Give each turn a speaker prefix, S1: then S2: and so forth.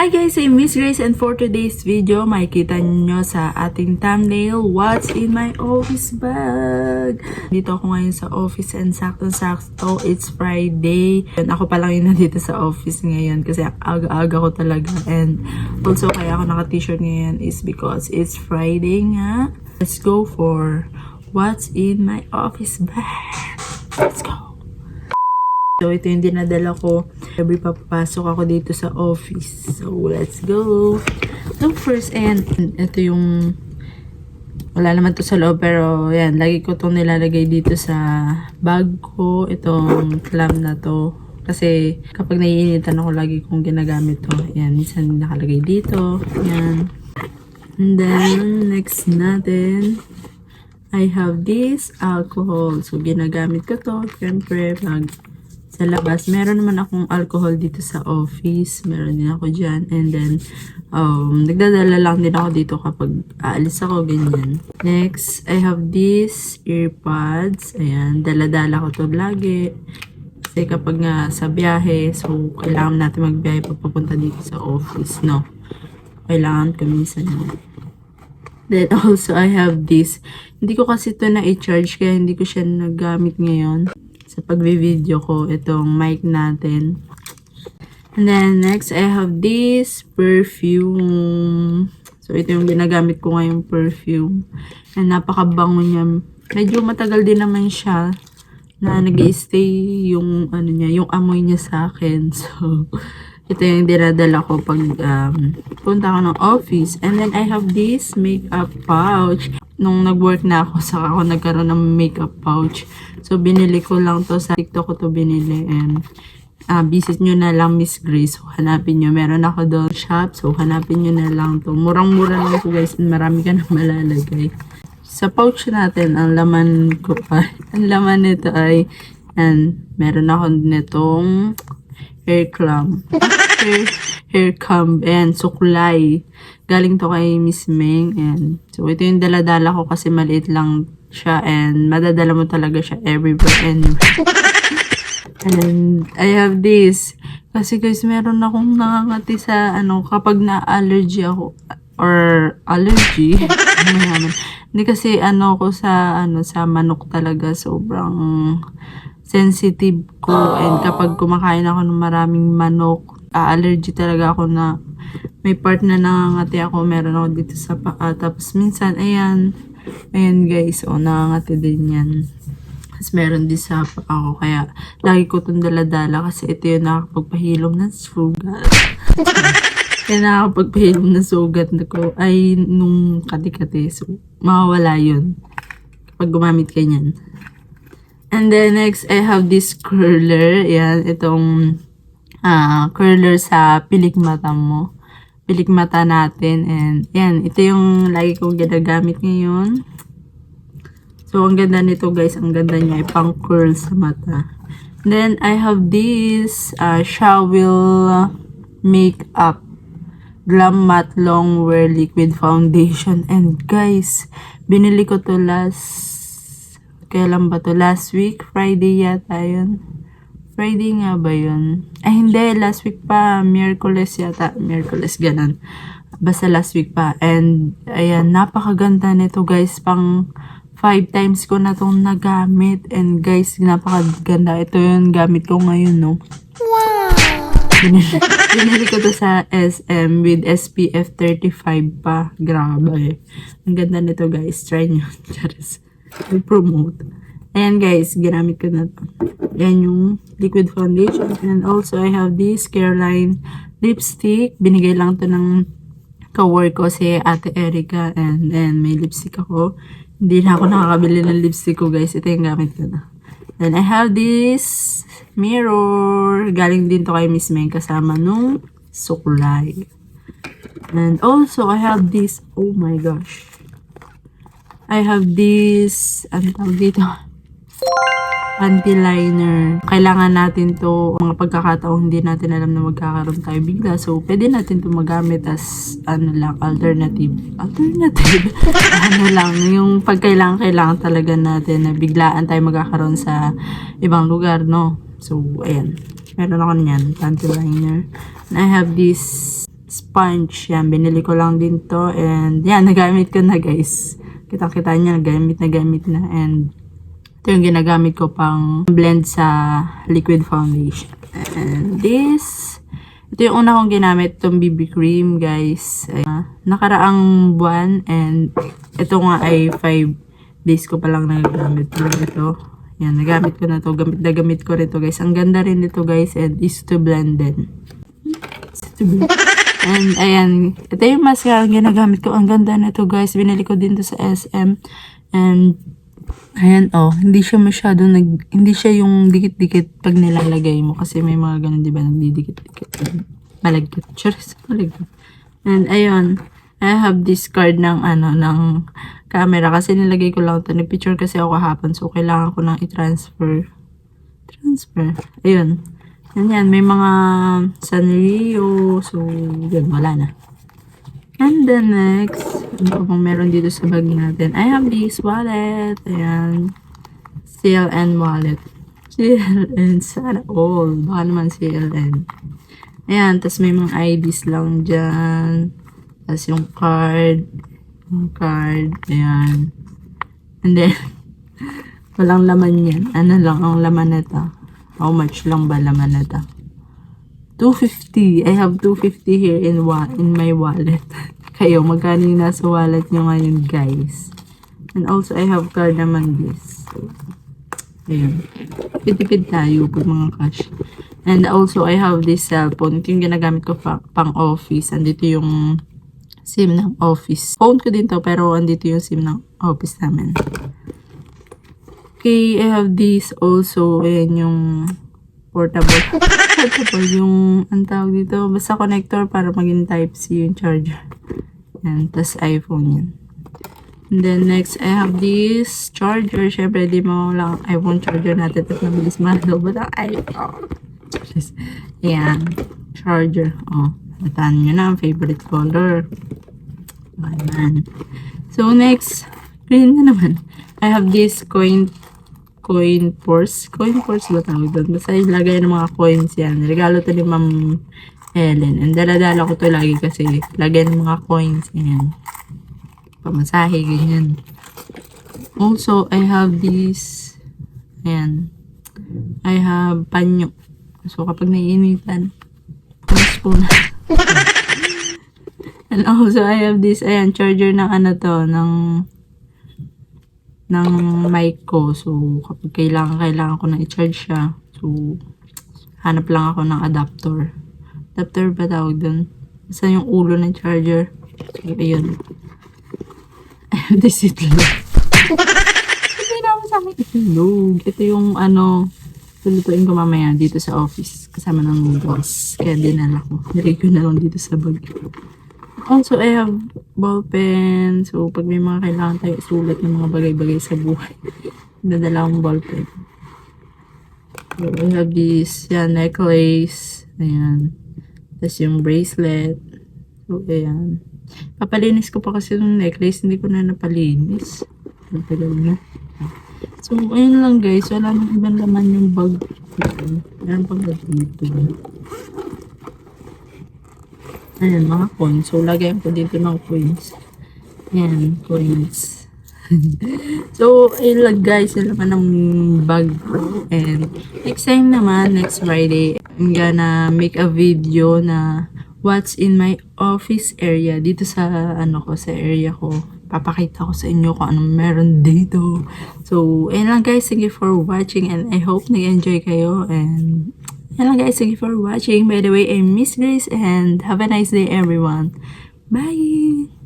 S1: Hi guys, I'm Miss Grace and for today's video, makikita nyo sa ating thumbnail, what's in my office bag. Dito ako ngayon sa office and sakto-sakto, it's Friday. And ako pa lang yun nandito sa office ngayon kasi aga-aga ko talaga. And also kaya ako naka-t-shirt ngayon is because it's Friday nga. Let's go for what's in my office bag. Let's go. So, ito yung dinadala ko. Every papasok ako dito sa office. So, let's go. So, first, and ito yung wala naman to sa loob, pero yan, lagi ko itong nilalagay dito sa bag ko. Itong clam na to. Kasi, kapag naiinitan ako, lagi kong ginagamit to. Yan, minsan nakalagay dito. Yan. And then, next natin, I have this alcohol. So, ginagamit ko to. Siyempre, pag sa labas. Meron naman akong alcohol dito sa office. Meron din ako dyan. And then, nagdadala lang din ako dito kapag aalis ako, ganyan. Next, I have these earpods. Ayan, dala-dala ko to lagi. Kasi kapag nga sa biyahe, so, kailangan natin magbiyahe papunta dito sa office, no? Kailangan ko minsan. Then, also, I have this. Hindi ko kasi ito na-i-charge, kaya hindi ko siya nagamit ngayon. Sa pagbi-video ko, itong mic natin. And then, next, I have this perfume. So, ito yung ginagamit ko ngayong perfume. And napakabango niya. Medyo matagal din naman siya na nag-i-stay yung, ano niya, yung amoy niya sa akin. So, ito yung dinadala ko pag punta ko ng office. And then, I have this makeup pouch. Nung nag-work na ako, saka ako nagkaroon ng makeup pouch. So, binili ko lang to sa TikTok ko to binili. And, visit nyo na lang Miss Grace. So, hanapin nyo. Meron ako doon shop. So, hanapin nyo na lang to. Murang-mura lang to guys. And marami ka na malalagay. Sa pouch natin, ang laman ko ay, ang laman nito ay, and meron ako nitong hair clamp. hair comb and suklay. Galing to kay Miss Meng. And so, ito yung dala-dala ko kasi maliit lang siya and madadala mo talaga siya everywhere anywhere. And I have this. Kasi guys, meron akong nakangati sa kapag na-allergy ako or allergy. Hindi kasi ko sa sa manok talaga sobrang sensitive ko and kapag kumakain ako ng maraming manok, allergy talaga ako na may part na nangangati ako, meron ako dito sa paa. Tapos minsan, ayan guys, nangangati din yan. Tapos meron din sa paa ko, kaya lagi ko itong daladala kasi ito yung nakakapagpahilom ng sugat. Kaya nakakapagpahilom ng sugat ko ay nung kati-kati. So, mawawala yun kapag gumamit ka niyan. And then next, I have this curler. Yan, itong curler sa pilik mata mo. Pilik mata natin. And yan, ito yung lagi kong ginagamit ngayon. So, ang ganda nito guys. Ang ganda niya ay pang curl sa mata. Then, I have this Shawil Makeup Glam Matte Long Wear Liquid Foundation. And guys, binili ko to kailan ba to? Last week? Friday yata yun. Friday nga ba yun? Ay, hindi. Last week pa. Miyerkules yata. Miyerkules, ganun. Basta last week pa. And, ayan, napakaganda nito, guys. Pang 5 times ko na itong nagamit. And, guys, napakaganda. Ito yung gamit ko ngayon, no? Wow! Binili ko to sa SM with SPF 35 pa. Grabe. Ang ganda nito, guys. Try nyo. Charis. I-promote. Ayan guys, ginamit ko na to. Ayan yung liquid foundation. And also, I have this Careline lipstick. Binigay lang to ng ka-work ko si Ate Erica. And then, may lipstick ako. Hindi na ako nakakabili ng lipstick ko guys. Ito yung gamit ko na. Then, I have this mirror. Galing din to kay Miss Meng kasama nung suklay. And also, I have this. Oh my gosh. I have this. Ano tawag dito? Anti-liner. Kailangan natin to mga pagkakataong hindi natin alam na magkakaroon tayo bigla. So, pwede natin to magamit as alternative. Yung pagkailangan talaga natin na biglaan tayo magkakaroon sa ibang lugar, no? So, ayan. Meron ako niyan, panty liner. And I have this sponge. Yan, binili ko lang din to. And yan, nagamit ko na guys. Kita-kita niya, nagamit na. And ito yung ginagamit ko pang blend sa liquid foundation. And this, ito yung una kong ginamit, itong BB cream guys. Nakaraang buwan. And ito nga ay 5 days ko palang nagagamit. Ito. Yan, nagamit ko na to. Gamit ko rin to guys. Ang ganda rin nito guys. And is to blend din. And ayan, ito yung mascara ginagamit ko. Ang ganda na to guys. Binili ko din to sa SM. And ayan, hindi siya masyadong hindi siya yung dikit-dikit pag nilalagay mo. Kasi may mga ganun, di ba, nagdidikit-dikit. Malagkit. Cheers, malagkit. And ayun, I have this card ng camera. Kasi nilagay ko lang ito. Nag-picture kasi ako kahapon. So, kailangan ko nang i-transfer. Ayun. Yan, may mga Sanrio. So, yun, wala na. And then next, ano pa bang meron dito sa bag natin? I have this wallet. Ayan. CLN wallet. CLN. Sana all. Baka naman CLN. Ayan. Tapos may mga IDs lang dyan. Tapos yung card. Ayan. And then, walang laman yan. Ano lang ang laman na ito? How much lang ba laman na ito? 250. I have 250 here in my wallet. Kayo, magkano yung nasa wallet nyo ngayon, guys? And also, I have card naman this. So, ayun. Tipid tayo pag mga cash. And also, I have this cellphone. Ito yung ginagamit ko pang office. Andito yung SIM ng office. Phone ko din to, pero andito yung SIM ng office namin. Okay, I have this also. Ayan yung portable. Yung, ang tawag dito, basta connector para maging Type-C yung charger. Yan, tas iPhone yan. And then next, I have this charger. Syempre, di mo lang iPhone charger natin at mabilis mahalo. But ang iPhone. Yan, charger. Nataan nyo na ang favorite color. Ayan. So next, green na naman. I have this coin purse. Coin purse ba tawag doon? Basta ilagay ng mga coins yan. Regalo to ni Ma'am Ellen. And daladala ko to lagi kasi lagay ng mga coins yan. Pamasahe, ganyan. Also, I have this. Ayan. I have panyo. So, kapag naiinitan, spoon. And also, I have this. Ayan, charger ng ng mic ko. So, kapag kailangan ko na i-charge siya. So, hanap lang ako ng adapter. Adapter ba tawag dun? Basta yung ulo ng charger. So, ayun. I have this itlog. Hindi na ako sa akin itlog. Ito yung lulutuin ko mamaya dito sa office. Kasama ng boss. Kaya dinala ko. Nilagay ko na lang dito sa bag. Also, I have ball pen. So, pag may mga kailangan tayo isulat ng mga bagay-bagay sa buhay, dadala akong ball pen. So, I have this, necklace. Ayan. Tapos yung bracelet. So, ayan. Papalinis ko pa kasi yung necklace. Hindi ko na napalinis. Matagal na. So, ayun lang guys. Wala nang ibang laman yung bag. Meron pang bag dito. Ayan, mga coins. So, lagayan ko dito ng coins. Ayan, coins. So, ayun lang guys. Yung laman ng bag ko. And next time naman, next Friday, I'm gonna make a video na what's in my office area. Dito sa, sa area ko. Papakita ko sa inyo kung anong meron dito. So, ayun lang guys. Thank you for watching. And I hope nag-enjoy kayo. And yan lang guys, thank you for watching. By the way, I'm Miss Grace and have a nice day everyone. Bye!